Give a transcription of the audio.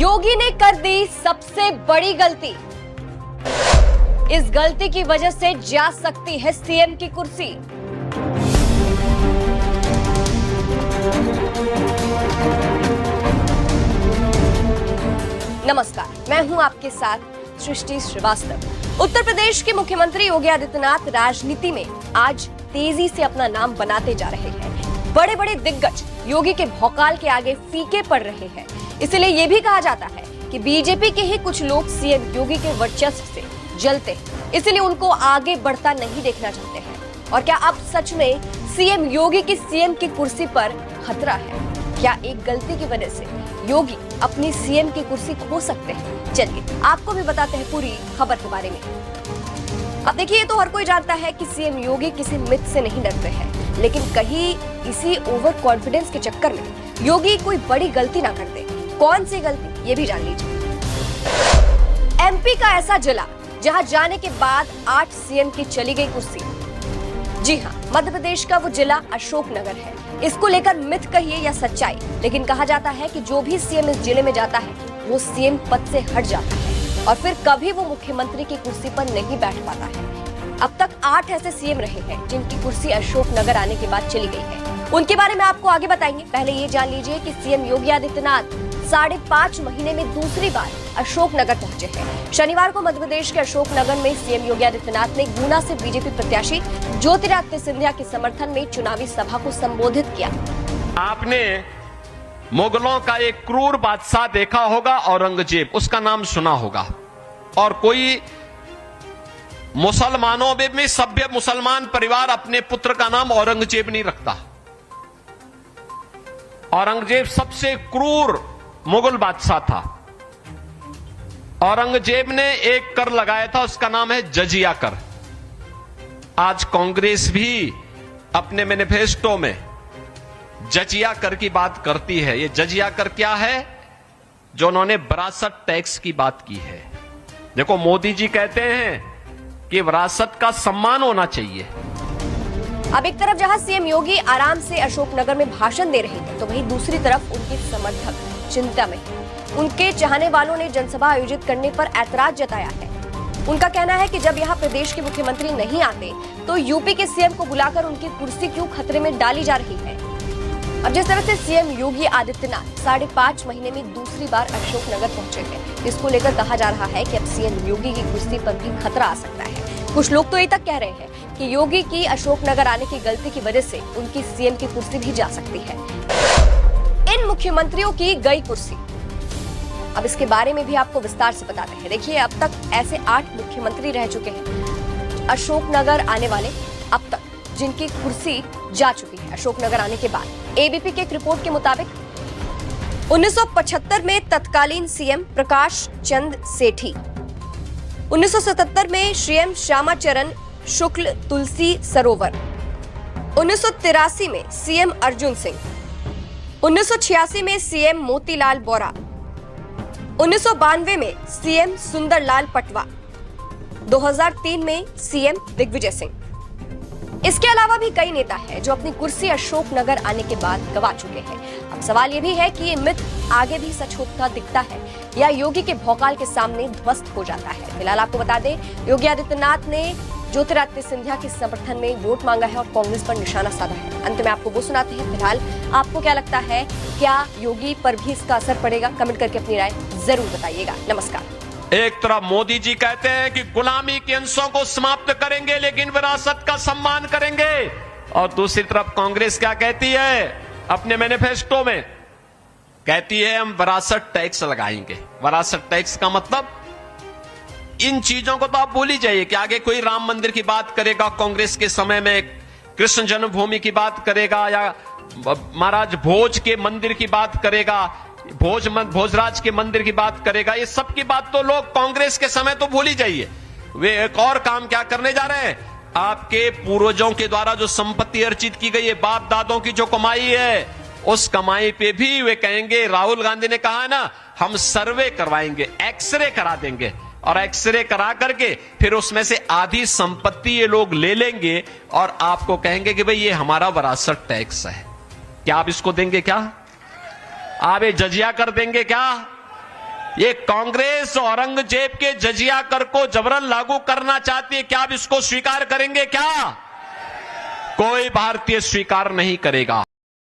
योगी ने कर दी सबसे बड़ी गलती। इस गलती की वजह से जा सकती है सीएम की कुर्सी। नमस्कार, मैं हूं आपके साथ सृष्टि श्रीवास्तव। उत्तर प्रदेश के मुख्यमंत्री योगी आदित्यनाथ राजनीति में आज तेजी से अपना नाम बनाते जा रहे हैं। बड़े बड़े दिग्गज योगी के भौकाल के आगे फीके पड़ रहे हैं। इसलिए यह भी कहा जाता है कि बीजेपी के ही कुछ लोग सीएम योगी के वर्चस्व से जलते हैं, इसलिए उनको आगे बढ़ता नहीं देखना चाहते हैं। और क्या अब सच में सीएम योगी की सीएम की कुर्सी पर खतरा है? क्या एक गलती की वजह से योगी अपनी सीएम की कुर्सी खो सकते हैं? चलिए आपको भी बताते हैं पूरी खबर के बारे में। अब देखिए, तो हर कोई जानता है कि सीएम योगी किसी मिथ से नहीं डरते हैं, लेकिन कहीं इसी ओवर कॉन्फिडेंस के चक्कर में योगी कोई बड़ी गलती ना कर दे। कौन सी गलती, ये भी जान लीजिए। एमपी का ऐसा जिला जहां जाने के बाद 8 सीएम की चली गई कुर्सी। जी हां, मध्य प्रदेश का वो जिला अशोकनगर है। इसको लेकर मिथ कहिए या सच्चाई, लेकिन कहा जाता है कि जो भी सीएम इस जिले में जाता है वो सीएम पद से हट जाता है और फिर कभी वो मुख्यमंत्री की कुर्सी पर नहीं बैठ पाता है। अब तक 8 ऐसे सीएम रहे हैं जिनकी कुर्सी अशोकनगर आने के बाद चली गई है। उनके बारे में आपको आगे बताएंगे। पहले ये जान लीजिए कि सीएम योगी आदित्यनाथ 5.5 महीने में दूसरी बार अशोकनगर पहुंचे हैं। शनिवार को मध्य प्रदेश के अशोकनगर में सीएम योगी आदित्यनाथ ने गुना से बीजेपी प्रत्याशी ज्योतिरादित्य सिंधिया के समर्थन में चुनावी सभा को संबोधित किया। आपने मुगलों का एक क्रूर बादशाह देखा होगा, औरंगजेब, उसका नाम सुना होगा। और कोई मुसलमानों में भी सभ्य मुसलमान परिवार अपने पुत्र का नाम औरंगजेब नहीं रखता। औरंगजेब सबसे क्रूर मुगल बादशाह था। औरंगजेब ने एक कर लगाया था, उसका नाम है जजिया कर। आज कांग्रेस भी अपने मैनिफेस्टो में जजिया कर की बात करती है। ये जजिया कर क्या है? जो उन्होंने विरासत टैक्स की बात की है। देखो, मोदी जी कहते हैं कि विरासत का सम्मान होना चाहिए। अब एक तरफ जहां सीएम योगी आराम से अशोकनगर में भाषण दे रहे हैं, तो वहीं दूसरी तरफ उनके समर्थक चिंता में। उनके चाहने वालों ने जनसभा आयोजित करने पर ऐतराज जताया है। उनका कहना है कि जब यहाँ प्रदेश के मुख्यमंत्री नहीं आते तो यूपी के सीएम को बुलाकर उनकी कुर्सी क्यों खतरे में डाली जा रही है। अब जिस तरह से सीएम योगी आदित्यनाथ 5.5 महीने में दूसरी बार अशोकनगर पहुंचे हैं, इसको लेकर कहा जा रहा है कि अब सीएम योगी की कुर्सी पर भी खतरा आ सकता है। कुछ लोग तो ये तक कह रहे हैं कि योगी की अशोकनगर आने की गलती की वजह से उनकी सीएम की कुर्सी भी जा सकती है। इन मुख्यमंत्रियों की गई कुर्सी, अब इसके बारे में भी आपको विस्तार से बताते हैं। देखिए, अब तक ऐसे 8 मुख्यमंत्री रह चुके हैं अशोकनगर आने वाले, अब तक जिनकी कुर्सी जा चुकी है अशोकनगर आने के बाद। एबीपी की एक रिपोर्ट के मुताबिक 1975 में तत्कालीन सीएम प्रकाश चंद सेठी, 1977 में सीएम श्यामाचरण शुक्ल तुलसी सरोवर, 1983 में सीएम अर्जुन सिंह, 1986 में सीएम मोतीलाल बोरा, 1992 में सीएम सुंदरलाल पटवा, 2003 में सीएम दिग्विजय सिंह। इसके अलावा भी कई नेता हैं जो अपनी कुर्सी अशोकनगर आने के बाद गंवा चुके हैं। अब सवाल ये भी है कि ये मिथ आगे भी सच होता दिखता है या योगी के भौकाल के सामने ध्वस्त हो जाता है। फिलहाल आपको बता दें, योगी आदित्यनाथ ने ज्योतिरादित्य सिंधिया के समर्थन में वोट मांगा है और कांग्रेस पर निशाना साधा है। अंत में आपको वो सुनाते हैं। फिलहाल आपको क्या लगता है, क्या योगी पर भी इसका असर पड़ेगा? कमेंट करके अपनी राय जरूर बताइएगा। नमस्कार। एक तरफ मोदी जी कहते हैं कि गुलामी के अंशों को समाप्त करेंगे लेकिन विरासत का सम्मान करेंगे, और दूसरी तरफ कांग्रेस क्या कहती है अपने मैनिफेस्टो में? कहती है हम विरासत टैक्स लगाएंगे। विरासत टैक्स का मतलब, इन चीजों को तो आप भूल ही जाइए कि आगे कोई राम मंदिर की बात करेगा, कांग्रेस के समय में कृष्ण जन्मभूमि की बात करेगा, या महाराज भोज के मंदिर की बात करेगा, भोजराज के मंदिर की बात करेगा। ये सब की बात तो लोग कांग्रेस के समय तो भूल ही जाइए। वे एक और काम क्या करने जा रहे हैं? आपके पूर्वजों के द्वारा जो संपत्ति अर्जित की गई है, बाप दादों की जो कमाई है, उस कमाई पे भी वे कहेंगे, राहुल गांधी ने कहा है ना, हम सर्वे करवाएंगे, एक्सरे करा देंगे, और एक्सरे करा करके फिर उसमें से आधी संपत्ति ये लोग ले लेंगे और आपको कहेंगे कि भाई ये हमारा विरासत टैक्स है। क्या आप इसको देंगे? क्या आप ये जजिया कर देंगे? क्या ये कांग्रेस औरंगजेब के जजिया कर को जबरन लागू करना चाहती है। क्या आप इसको स्वीकार करेंगे? क्या कोई भारतीय स्वीकार नहीं करेगा।